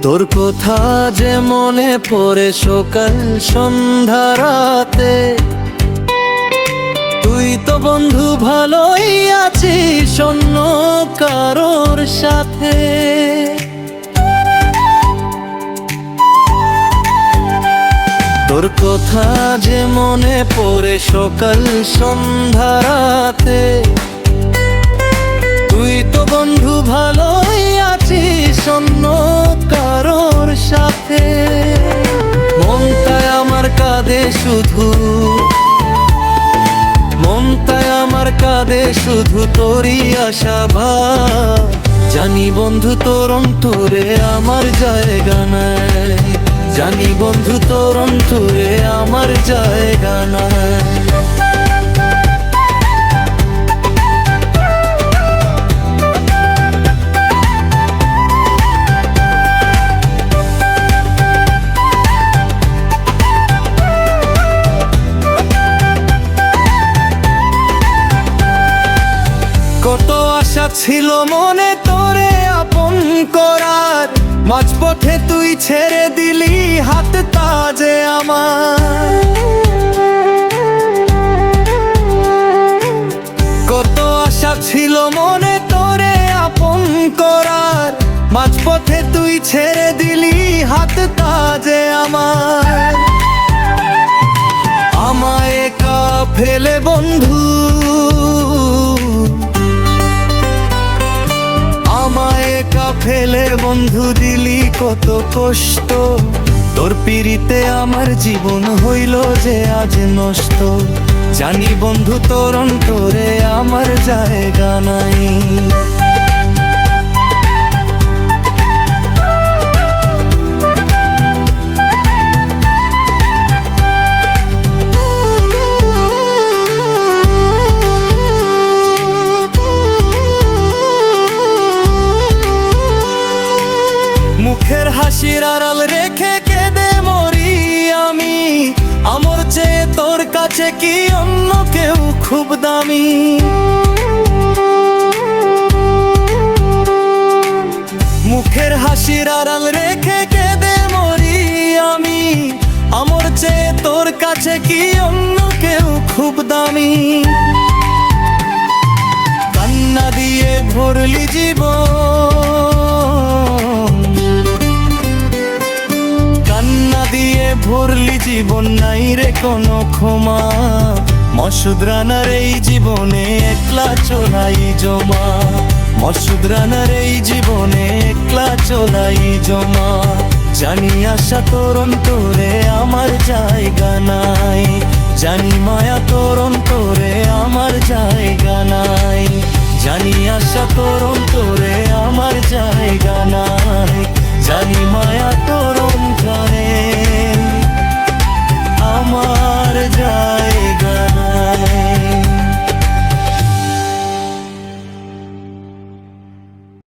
তোর কথা যে মনে পড়ে সকাল সন্ধ্যা রাতে, তুই তো বন্ধু ভালোই আছিস অন্য কারোর সাথে। তোর কথা যে মনে পড়ে সকাল সন্ধ্যা রাতে, তুই তো বন্ধু ভালোই আছিস অন্য কারোর সাথে। মনটায় আমার কাঁদে শুধু, মনটায় আমার কাঁদে শুধু তোরই আশা ভাব। জানি বন্ধু তোর অন্তরে আমার জায়গা নাই, জানি বন্ধু তোর অন্তরে আমার জায়গা নাই। কত আশা ছিল মনে তোরে আপন করার, মাঝপথে তুই ছেড়ে দিলি হাতটা যে আমার। কত আশা ছিল মনে তোরে আপন করার, মাঝপথে তুই ছেড়ে দিলি হাতটা যে আমার। আমায় একা ফেলে বন্ধু, আমায় একা ফেলে বন্ধু দিলি কত কষ্ট। তোর পিড়িতে আমার জীবন হইল যে আজ নষ্ট। জানি বন্ধু তোর অন্তরে আমার জায়গা নাই। মুখের হাসির আড়াল রেখে কেঁদে মরি আমি, আমার চেয়ে তোর কাছে কি অন্য কেউ খুব দামি। মুখের হাসির আড়াল রেখে কেঁদে মরি আমি, আমার চেয়ে তোর কাছে কি অন্য কেউ খুব দামি। কান্না দিয়ে ভরলি জীবন, কান্না দিয়ে ভরলি জীবন, নাই রে কোনো ক্ষমা। মসুদ রানার এই জীবনে একলা চলাই জমা, মসুদ রানার এই জীবনে একলা চলাই জমা। জানি আশা তোর অন্তরে আমার জায়গা নাই, জানি মায়া তোর অন্তরে আমার জায়গা নাই। জানি আশা তোর অন্তরে আমার জায়গা নাই, জানি মায়া